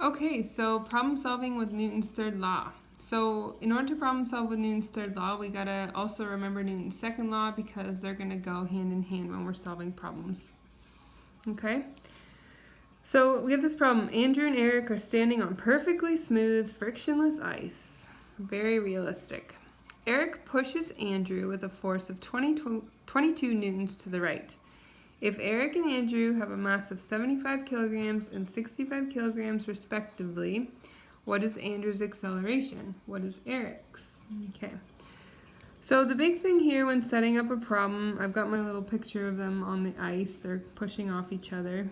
Okay, so problem solving with Newton's third law. So in order to problem solve with Newton's third law, we gotta also remember Newton's second law because they're gonna go hand in hand when we're solving problems. Okay? So we have this problem. Andrew and Eric are standing on perfectly smooth, frictionless ice. Very realistic. Eric pushes Andrew with a force of 22 newtons to the right. If Eric and Andrew have a mass of 75 kilograms and 65 kilograms respectively, what is Andrew's acceleration? What is Eric's? Okay. So the big thing here when setting up a problem, I've got my little picture of them on the ice. They're pushing off each other,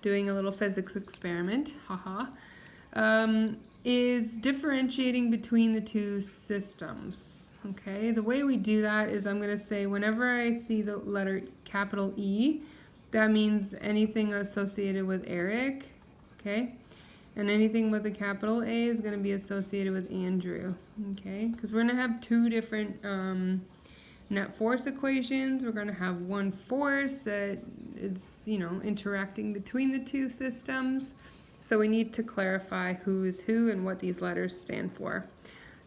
doing a little physics experiment, haha, is differentiating between the two systems. Okay, the way we do that is I'm going to say whenever I see the letter capital E, that means anything associated with Eric, okay? And anything with a capital A is going to be associated with Andrew, okay? Because we're going to have two different net force equations. We're going to have one force that is, interacting between the two systems. So we need to clarify who is who and what these letters stand for.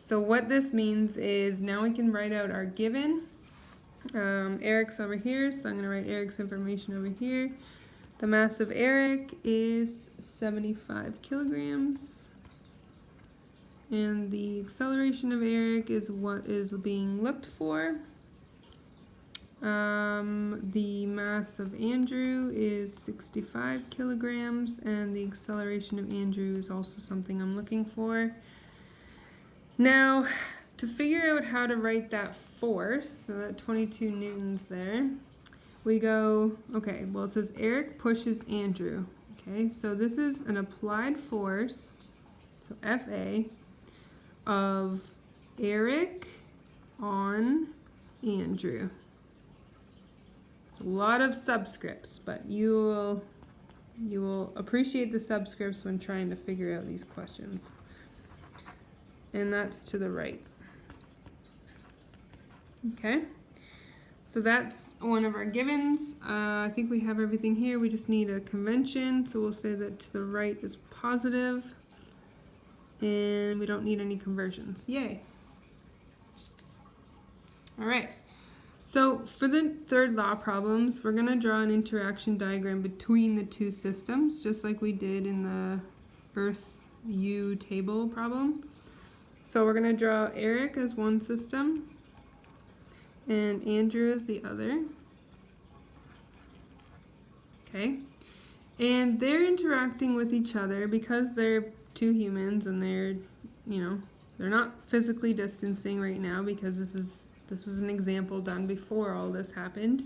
So what this means is now we can write out our given. Eric's over here, so I'm going to write Eric's information over here. The mass of Eric is 75 kilograms. And the acceleration of Eric is what is being looked for. The mass of Andrew is 65 kilograms, and the acceleration of Andrew is also something I'm looking for. Now, to figure out how to write that force, so that 22 newtons there, we go, okay, well it says Eric pushes Andrew. Okay, so this is an applied force, so FA, of Eric on Andrew. It's a lot of subscripts, but you will appreciate the subscripts when trying to figure out these questions. And that's to the right. Okay, so that's one of our givens. I think we have everything here. We just need a convention, so we'll say that to the right is positive, and we don't need any conversions. Yay. All right, so for the third law problems, we're gonna draw an interaction diagram between the two systems, just like we did in the Earth U table problem. So we're going to draw Eric as one system and Andrew as the other. Okay. And they're interacting with each other because they're two humans and they're not physically distancing right now because this was an example done before all this happened.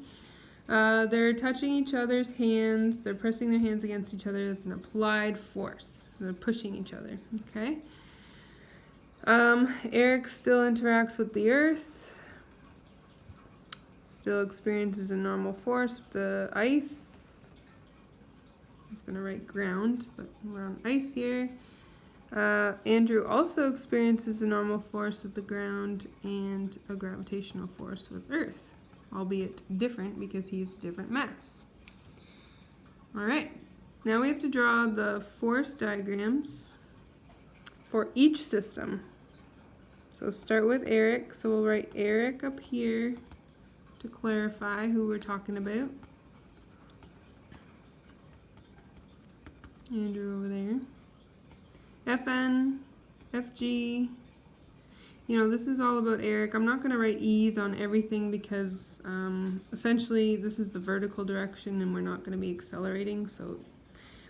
They're touching each other's hands. They're pressing their hands against each other. That's an applied force. They're pushing each other. Okay. Eric still interacts with the earth, still experiences a normal force with the ice. I'm just going to write ground, but we're on ice here. Andrew also experiences a normal force with the ground and a gravitational force with earth, albeit different because he's a different mass. Alright, now we have to draw the force diagrams for each system. So start with Eric, so we'll write Eric up here to clarify who we're talking about. Andrew over there. FN, FG, this is all about Eric. I'm not going to write E's on everything because essentially this is the vertical direction and we're not going to be accelerating, so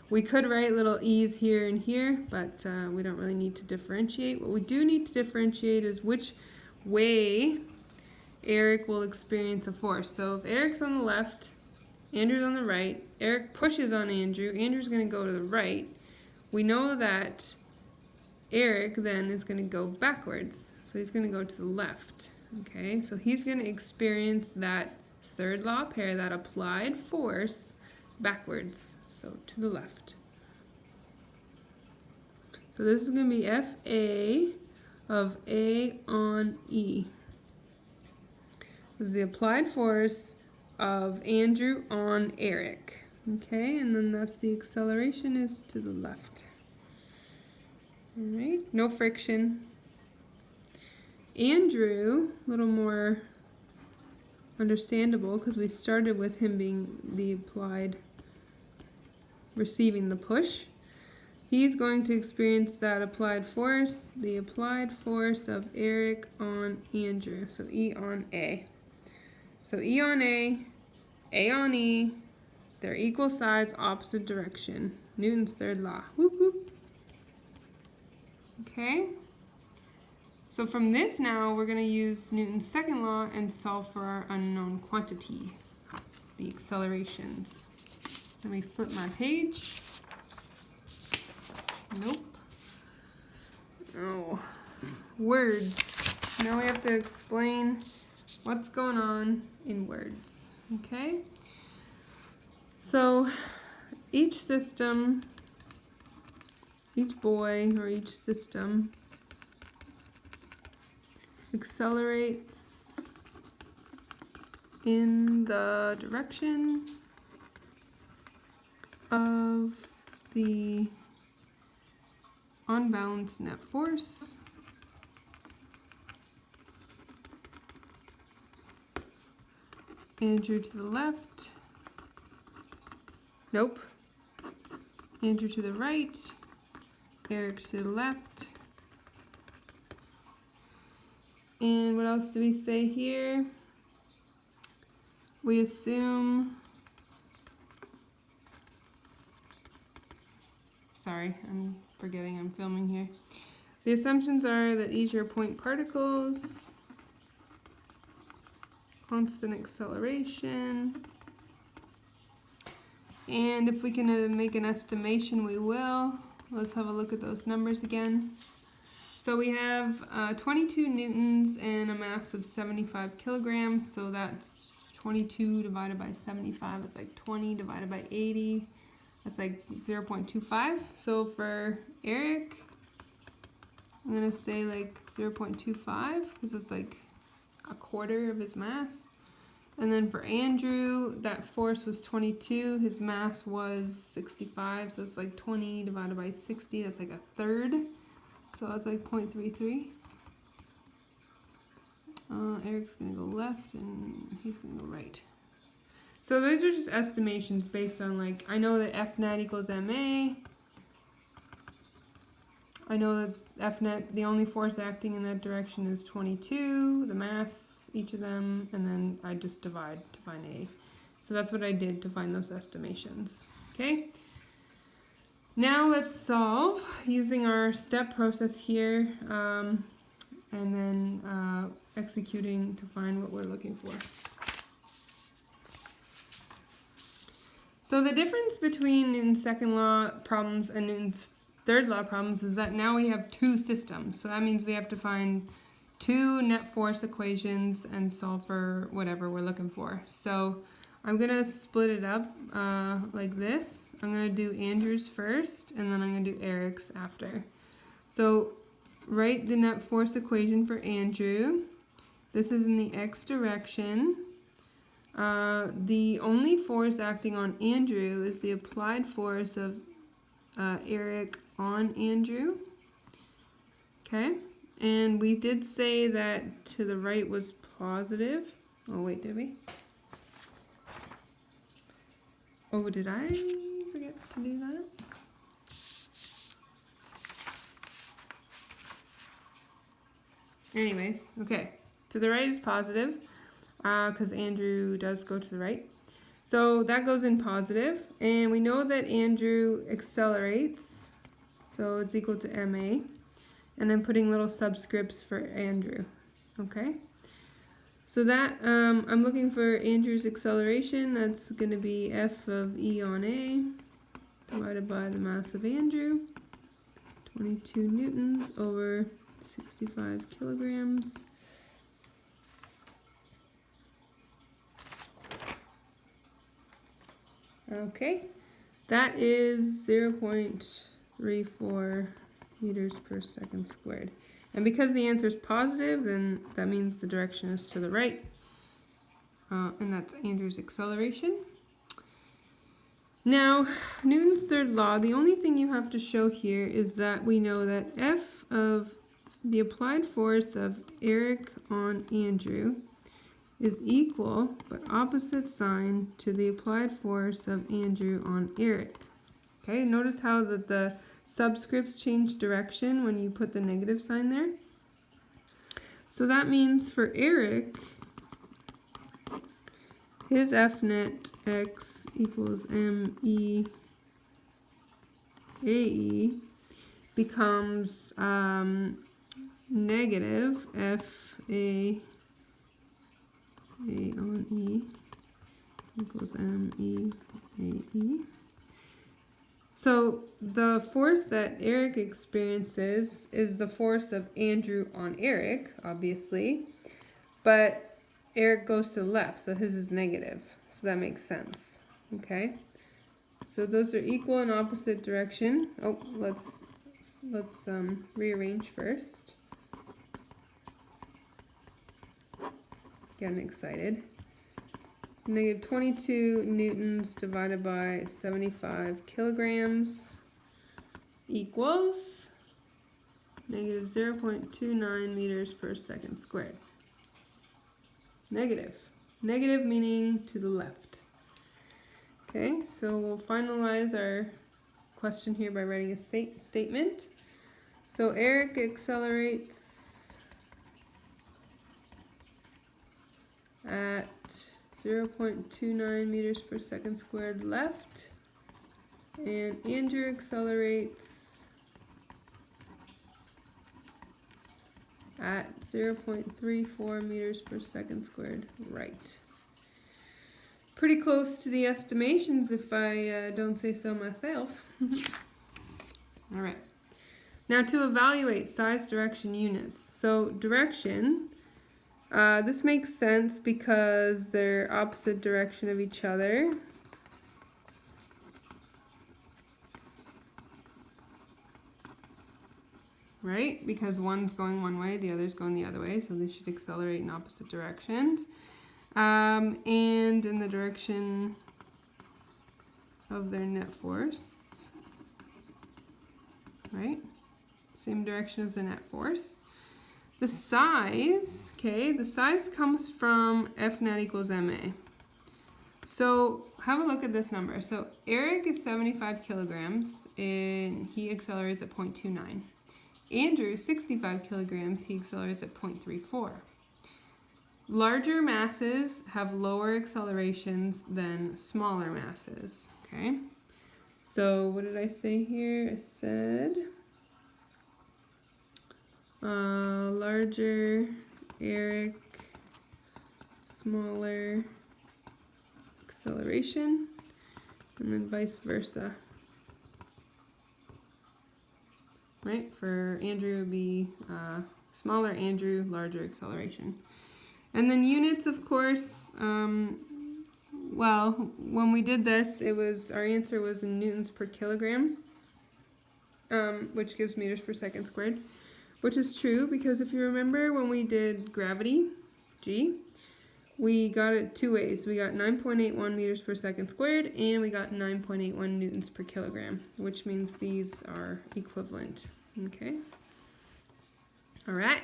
we could write little E's here and here, but we don't really need to differentiate. What we do need to differentiate is which way Eric will experience a force. So if Eric's on the left, Andrew's on the right, Eric pushes on Andrew, Andrew's going to go to the right. We know that Eric then is going to go backwards, so he's going to go to the left. Okay, so he's going to experience that third law pair, that applied force, backwards. So to the left. So this is going to be FA of A on E. This is the applied force of Andrew on Eric. Okay, and then that's the acceleration is to the left. All right, no friction. Andrew, a little more understandable because we started with him being the applied, receiving the push. He's going to experience that applied force, the applied force of Eric on Andrew. So E on A. So E on A on E, they're equal sides, opposite direction. Newton's third law. Whoop, whoop. Okay. So from this now, we're going to use Newton's second law and solve for our unknown quantity, the accelerations. Let me flip my page. Nope. Oh, words. Now we have to explain what's going on in words. Okay? So each system, each boy or each system accelerates in the direction of the unbalanced net force Andrew to the left. Nope. Andrew to the right. Eric to the left. And what else do we say here? We assume, sorry, I'm forgetting I'm filming here. The assumptions are that each are point particles, constant acceleration, and if we can make an estimation, we will. Let's have a look at those numbers again. So we have 22 newtons and a mass of 75 kilograms, so that's 22 divided by 75, that's like 20 divided by 80, that's like 0.25. So for Eric, I'm gonna say like 0.25 because it's like a quarter of his mass. And then for Andrew, that force was 22, his mass was 65, so it's like 20 divided by 60, that's like a third. So that's like 0.33. Eric's gonna go left and he's gonna go right. So those are just estimations based on, like, I know that F net equals MA. I know that F net, the only force acting in that direction is 22, the mass, each of them, and then I just divide to find A. So that's what I did to find those estimations, okay? Now let's solve using our step process here, and then executing to find what we're looking for. So the difference between Newton's second law problems and Newton's third law problems is that now we have two systems. So that means we have to find two net force equations and solve for whatever we're looking for. So I'm gonna split it up like this. I'm gonna do Andrew's first, and then I'm gonna do Eric's after. So write the net force equation for Andrew. This is in the x direction. The only force acting on Andrew is the applied force of Eric on Andrew. Okay, and we did say that to the right was positive. Oh wait, did we? Oh, did I forget to do that? Anyways, okay, to the right is positive because Andrew does go to the right. So that goes in positive, and we know that Andrew accelerates, so it's equal to MA, and I'm putting little subscripts for Andrew, okay? So that, I'm looking for Andrew's acceleration. That's going to be F of E on A divided by the mass of Andrew, 22 newtons over 65 kilograms. Okay, that is 0.34 meters per second squared. And because the answer is positive, then that means the direction is to the right. And that's Andrew's acceleration. Now, Newton's third law, the only thing you have to show here is that we know that F of the applied force of Eric on Andrew is equal but opposite sign to the applied force of Andrew on Eric. Okay, notice how the subscripts change direction when you put the negative sign there. So that means for Eric, his F net x equals m e becomes negative f a on e equals m e a e. So the force that Eric experiences is the force of Andrew on Eric, obviously, but Eric goes to the left, so his is negative, so that makes sense. Okay, so those are equal and opposite direction. Oh, let's rearrange first. Getting excited. Negative 22 newtons divided by 75 kilograms equals negative 0.29 meters per second squared. Negative. Negative meaning to the left. Okay, so we'll finalize our question here by writing a statement. So Eric accelerates at 0.29 meters per second squared left, and Andrew accelerates at 0.34 meters per second squared right. Pretty close to the estimations if I don't say so myself. All right. Now to evaluate size, direction, units. So direction, this makes sense because they're opposite direction of each other. Right? Because one's going one way, the other's going the other way, so they should accelerate in opposite directions. And in the direction of their net force, right? Same direction as the net force. The size, okay, the size comes from F net equals ma. So have a look at this number. So Eric is 75 kilograms and he accelerates at 0.29. Andrew, 65 kilograms, he accelerates at 0.34. Larger masses have lower accelerations than smaller masses, okay? So what did I say here? I said larger Eric, smaller acceleration, and then vice versa. Right? For Andrew, it would be smaller Andrew, larger acceleration. And then units, of course, well, when we did this, our answer was in newtons per kilogram, which gives meters per second squared, which is true because if you remember when we did gravity, G, we got it two ways. We got 9.81 meters per second squared, and we got 9.81 newtons per kilogram, which means these are equivalent. Okay? All right.